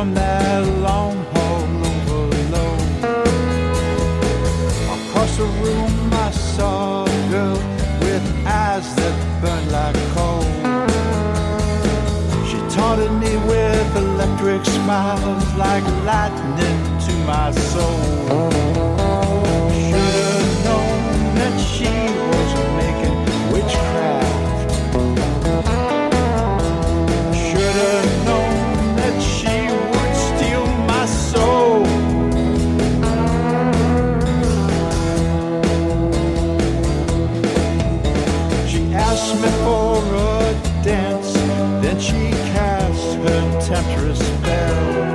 from that long haul overload. Across the room I saw a girl with eyes that burned like coal. She taunted me with electric smiles like lightning to my soul. Should've known that she was making witchcraft. Should've known that she would steal my soul. She asked me for a dance, then she cast her temptress spell.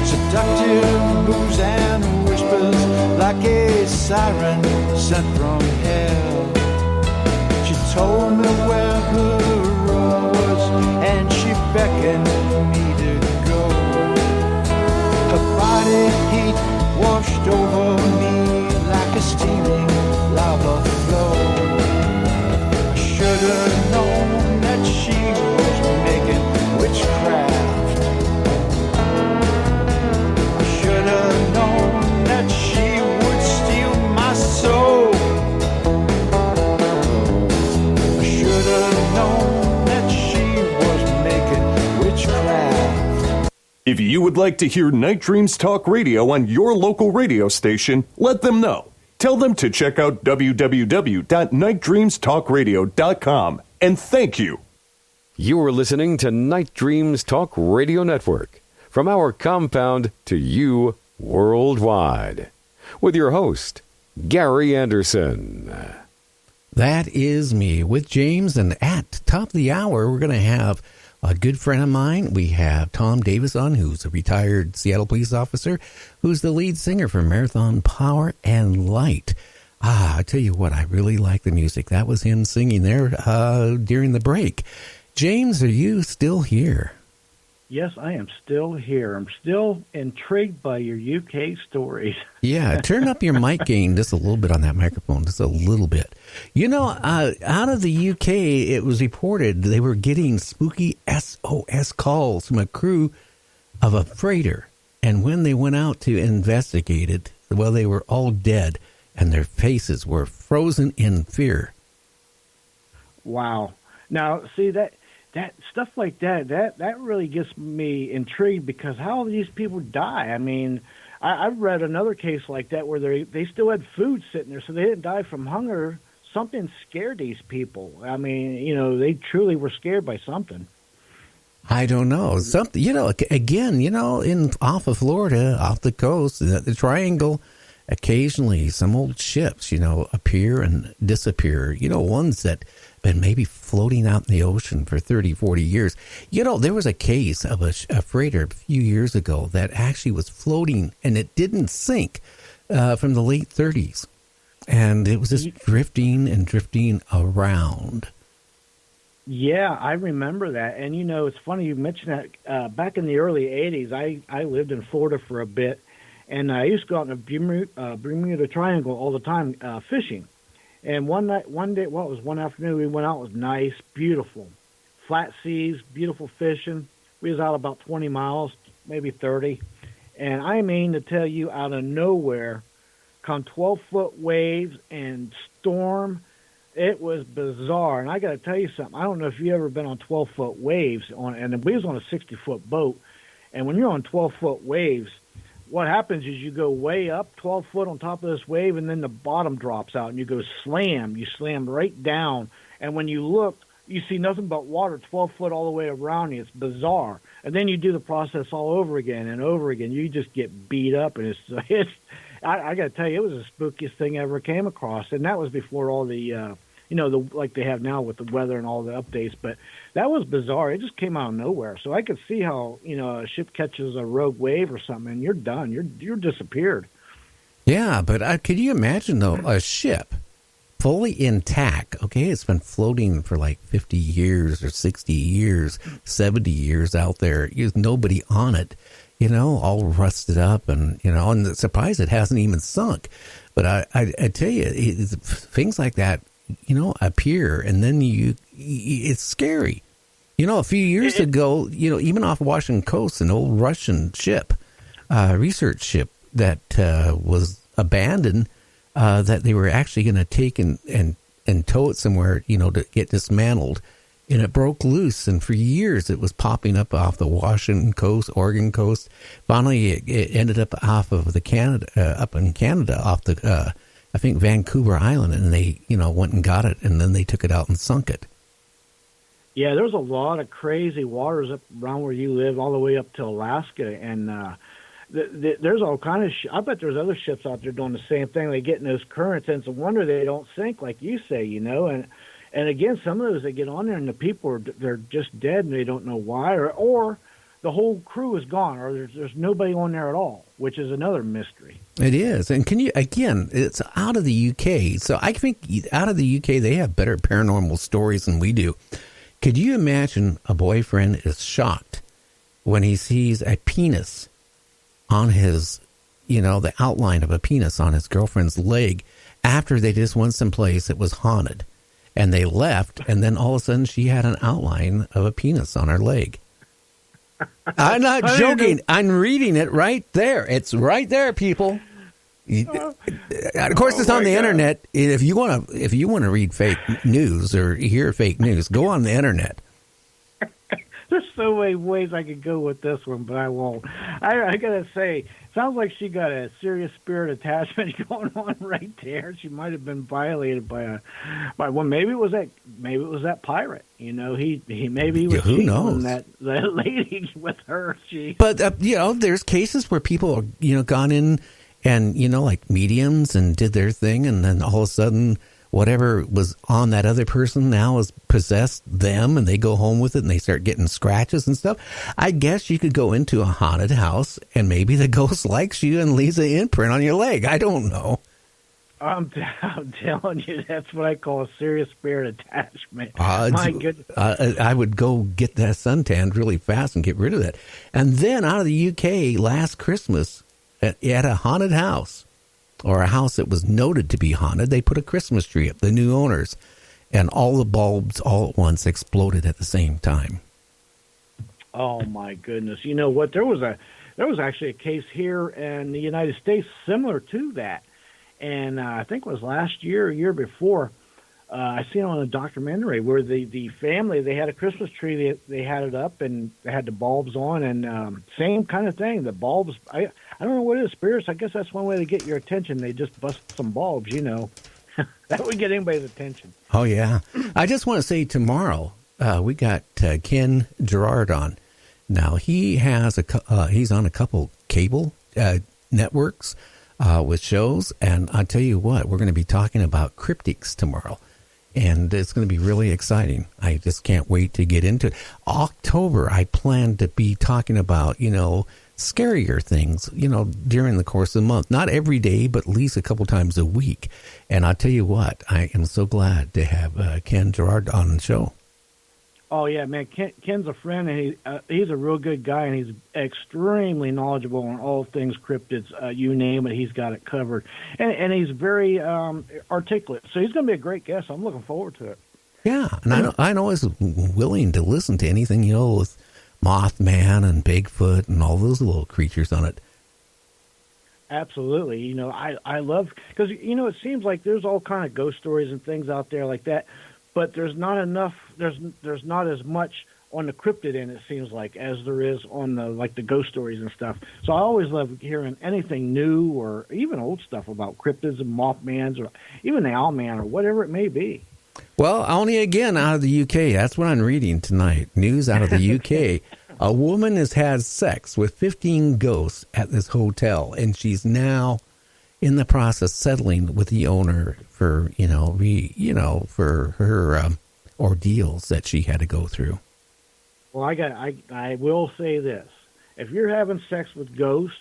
Seductive moves and whispers like a siren sent from hell. She told me where her room was and she beckoned me to go. Her body heat washed over me like a steaming lava flow. I should have known that she was making witchcraft. I should have known that she would steal my soul. I should have known that she was making witchcraft. If you would like to hear Night Dreams Talk Radio on your local radio station, let them know. Tell them to check out www.nightdreamstalkradio.com. And thank you. You are listening to Night Dreams Talk Radio Network, from our compound to you worldwide, with your host, Gary Anderson. That is me with James, and at top of the hour, we're going to have a good friend of mine. We have Tom Davis on, who's a retired Seattle police officer, who's the lead singer for Marathon Power and Light. I tell you what, I really like the music. That was him singing there during the break. James, are you still here? Yes, I am still here. I'm still intrigued by your UK stories. Yeah, turn up your mic gain just a little bit on that microphone, just a little bit. You know, out of the UK, it was reported they were getting spooky SOS calls from a crew of a freighter. And when they went out to investigate it, well, they were all dead, and their faces were frozen in fear. Wow. Now, see, that stuff like that really gets me intrigued, because how do these people die? I mean, I've read another case like that where they still had food sitting there, so they didn't die from hunger. Something scared these people. I mean, you know, they truly were scared by something. I don't know. Something, you know, again, you know, off of Florida, off the coast, the Triangle, occasionally some old ships, you know, appear and disappear. You know, ones that been maybe floating out in the ocean for 30, 40 years. You know, there was a case of a freighter a few years ago that actually was floating, and it didn't sink from the late 30s. And it was just drifting and drifting around. Yeah, I remember that. And, you know, it's funny you mentioned that. Back in the early 80s, I lived in Florida for a bit, and I used to go out in the Bermuda Triangle all the time fishing. And one afternoon, we went out. It was nice, beautiful, flat seas, beautiful fishing. We was out about 20 miles, maybe 30. And I mean to tell you, out of nowhere, come 12-foot waves and storm. It was bizarre. And I got to tell you something. I don't know if you've ever been on 12-foot waves, and we was on a 60-foot boat. And when you're on 12-foot waves, what happens is you go way up 12 foot on top of this wave, and then the bottom drops out, and you go slam. You slam right down, and when you look, you see nothing but water 12 foot all the way around you. It's bizarre. And then you do the process all over again and over again. You just get beat up, and I got to tell you, it was the spookiest thing I ever came across, and that was before all the like they have now with the weather and all the updates. But that was bizarre. It just came out of nowhere. So I could see how, you know, a ship catches a rogue wave or something, and you're done. You're disappeared. Yeah, but could you imagine, though, a ship fully intact, okay, it's been floating for like 50 years or 60 years, 70 years out there. There's nobody on it, you know, all rusted up, and, you know, and surprised it hasn't even sunk. But I tell you, things like that, you know, appear, and then it's scary. You know, a few years ago, you know, even off Washington coast, an old Russian ship, research ship that was abandoned, that they were actually going to take and tow it somewhere, you know, to get dismantled. And it broke loose, and for years it was popping up off the Washington coast, Oregon coast. Finally, it ended up off of the up in Canada, off the, I think, Vancouver Island, and they, you know, went and got it, and then they took it out and sunk it. Yeah, there's a lot of crazy waters up around where you live, all the way up to Alaska, and there's all kind of. I bet there's other ships out there doing the same thing. They get in those currents, and it's a wonder they don't sink, like you say, you know, And again, some of those, they get on there and the people they're just dead and they don't know why, or the whole crew is gone, or there's nobody on there at all, which is another mystery. It is. And can you, again, it's out of the UK. So I think out of the UK, they have better paranormal stories than we do. Could you imagine a boyfriend is shocked when he sees a penis on his, you know, the outline of a penis on his girlfriend's leg after they just went someplace that was haunted? And they left, and then all of a sudden she had an outline of a penis on her leg. I'm not joking. I'm reading it right there. It's right there, people. Of course, it's on the internet. If you want to read fake news or hear fake news, go on the internet. There's so many ways I could go with this one, but I won't. I gotta say, sounds like she got a serious spirit attachment going on right there. She might have been violated by one. Maybe it was that pirate. You know, he maybe he was cheating on that lady with her. But you know, there's cases where people, you know, gone in and, you know, like mediums and did their thing, and then all of a sudden, whatever was on that other person now has possessed them, and they go home with it and they start getting scratches and stuff. I guess you could go into a haunted house and maybe the ghost likes you and leaves an imprint on your leg. I don't know. I'm telling you, that's what I call a serious spirit attachment. My goodness. I would go get that suntanned really fast and get rid of that. And then out of the UK last Christmas at a haunted house, or a house that was noted to be haunted, they put a Christmas tree up, the new owners, and all the bulbs all at once exploded at the same time. Oh my goodness! You know what? There was actually a case here in the United States similar to that, and I think it was last year, or year before. I seen it on a documentary where the family, they had a Christmas tree, they had it up and they had the bulbs on, and same kind of thing. The bulbs, I don't know what it is, spirits. I guess that's one way to get your attention. They just bust some bulbs, you know. That would get anybody's attention. Oh yeah. I just want to say tomorrow we got Ken Gerard on. Now he has he's on a couple cable networks with shows, and I tell you what, we're going to be talking about cryptics tomorrow. And it's going to be really exciting. I just can't wait to get into it. October, I plan to be talking about, you know, scarier things, you know, during the course of the month. Not every day, but at least a couple times a week. And I'll tell you what, I am so glad to have Ken Gerard on the show. Oh, yeah, man. Ken's a friend, and he's a real good guy, and he's extremely knowledgeable on all things cryptids. You name it, he's got it covered. And he's very articulate. So he's going to be a great guest. I'm looking forward to it. Yeah, and I know he's willing to listen to anything, you know, with Mothman and Bigfoot and all those little creatures on it. Absolutely. You know, I love, because, you know, it seems like there's all kind of ghost stories and things out there like that. But there's not enough. There's not as much on the cryptid end, it seems like, as there is on the ghost stories and stuff. So I always love hearing anything new or even old stuff about cryptids and Mothmans or even the Owlman or whatever it may be. Well, only again out of the UK. That's what I'm reading tonight. News out of the UK. A woman has had sex with 15 ghosts at this hotel, and she's now in the process settling with the owner for, for her ordeals that she had to go through. Well, I will say this. If you're having sex with ghosts,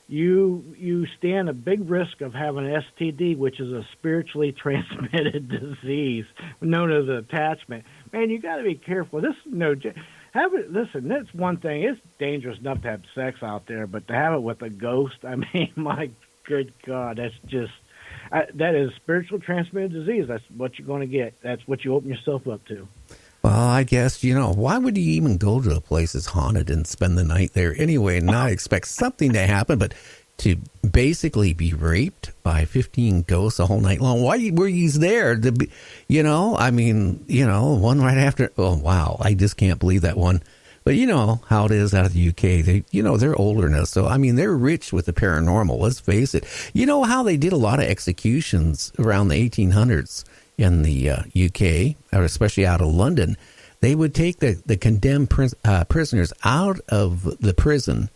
you stand a big risk of having an STD, which is a spiritually transmitted disease known as attachment. Man, you got to be careful. Listen, that's one thing. It's dangerous enough to have sex out there, but to have it with a ghost, I mean, my good God, that's just that is spiritual transmitted disease. That's what you're going to get. That's what you open yourself up to. Well, I guess, why would you even go to a place that's haunted and spend the night there anyway and not expect something to happen, but to basically be raped by 15 ghosts a whole night long? Why were you there? To be, one right after. Oh, wow. I just can't believe that one. But you know how it is out of the UK. They're older now. So, they're rich with the paranormal. Let's face it. You know how they did a lot of executions around the 1800s in the UK, or especially out of London. They would take the condemned prisoners out of the prison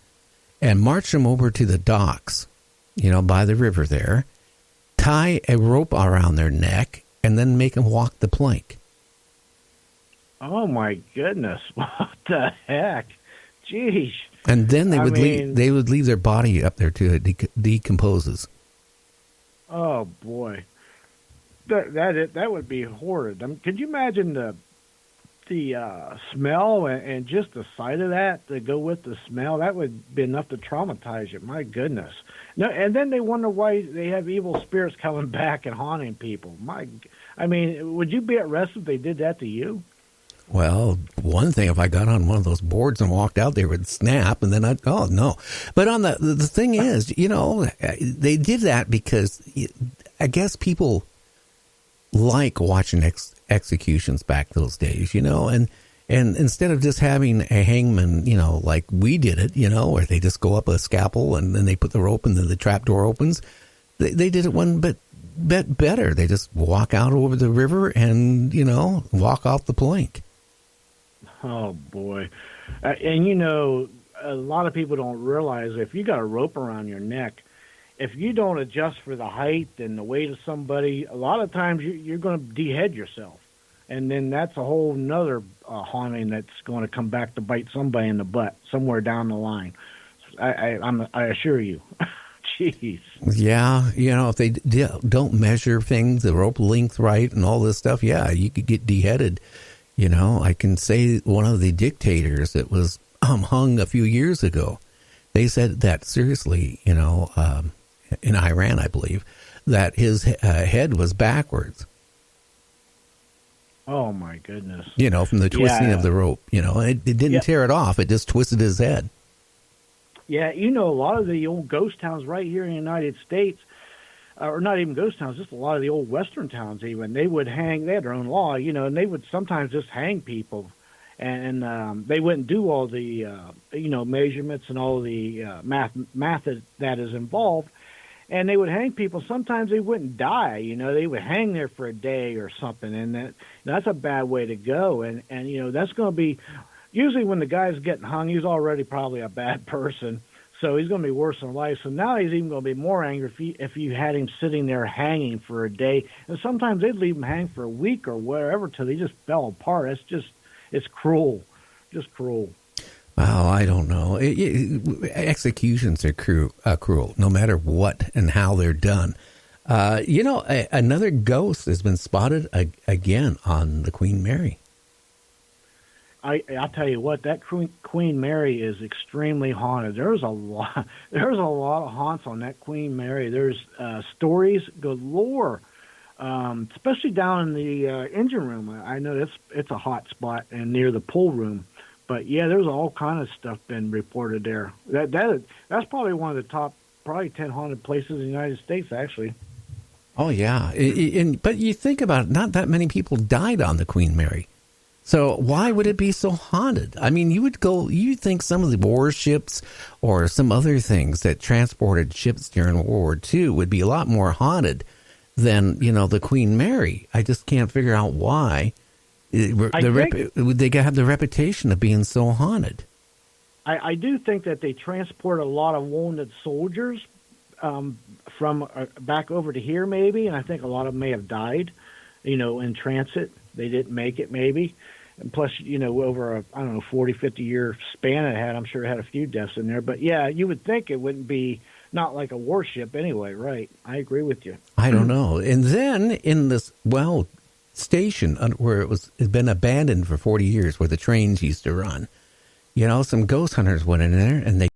and march them over to the docks, by the river there, tie a rope around their neck, and then make them walk the plank. Oh, my goodness. What the heck? Jeez. And then they would leave their body up there till it decomposes. Oh, boy. That would be horrid. Could you imagine the smell and just the sight of that to go with the smell? That would be enough to traumatize you. My goodness. No, and then they wonder why they have evil spirits coming back and haunting people. Would you be at rest if they did that to you? Well, one thing, if I got on one of those boards and walked out, they would snap, and then no. But on the thing is, they did that because I guess people like watching executions back those days, and instead of just having a hangman, like we did it, where they just go up a scalpel and then they put the rope and then the trap door opens, they did it one bit better. They just walk out over the river and, walk off the plank. Oh, boy. And, a lot of people don't realize if you got a rope around your neck, if you don't adjust for the height and the weight of somebody, a lot of times you're going to dehead yourself. And then that's a whole nother haunting that's going to come back to bite somebody in the butt somewhere down the line. I assure you. Jeez. Yeah, if they don't measure things, the rope length right and all this stuff, yeah, you could get deheaded. I can say one of the dictators that was hung a few years ago, they said that seriously, in Iran, I believe, that his head was backwards. Oh, my goodness. From the twisting of the rope. It didn't tear it off. It just twisted his head. Yeah, a lot of the old ghost towns right here in the United States, or not even ghost towns, just a lot of the old western towns even, they would hang, they had their own law, and they would sometimes just hang people. And they wouldn't do all the, measurements and all the math that is involved. And they would hang people. Sometimes they wouldn't die. They would hang there for a day or something. And that's a bad way to go. And that's going to be, usually when the guy's getting hung, he's already probably a bad person. So he's going to be worse in life. So now he's even going to be more angry if you had him sitting there hanging for a day. And sometimes they'd leave him hang for a week or wherever till they just fell apart. It's cruel, just cruel. Well, I don't know. Executions are cruel, no matter what and how they're done. Another ghost has been spotted again on the Queen Mary. I'll tell you what, that Queen Mary is extremely haunted. There's a lot of haunts on that Queen Mary. There's stories galore. Especially down in the engine room. I know it's a hot spot and near the pool room. But yeah, there's all kind of stuff been reported there. That's probably one of the top, probably 10 haunted places in the United States, actually. Oh yeah, but you think about it, not that many people died on the Queen Mary. So why would it be so haunted? You think some of the warships or some other things that transported ships during World War II would be a lot more haunted than, the Queen Mary. I just can't figure out why they have the reputation of being so haunted. I do think that they transport a lot of wounded soldiers from back over to here maybe, and I think a lot of them may have died, in transit. They didn't make it maybe. And plus, over a, 40, 50-year span it had, I'm sure it had a few deaths in there. But, yeah, you would think it wouldn't be not like a warship anyway, right? I agree with you. I don't know. And then in this, station where it's been abandoned for 40 years where the trains used to run, some ghost hunters went in there and they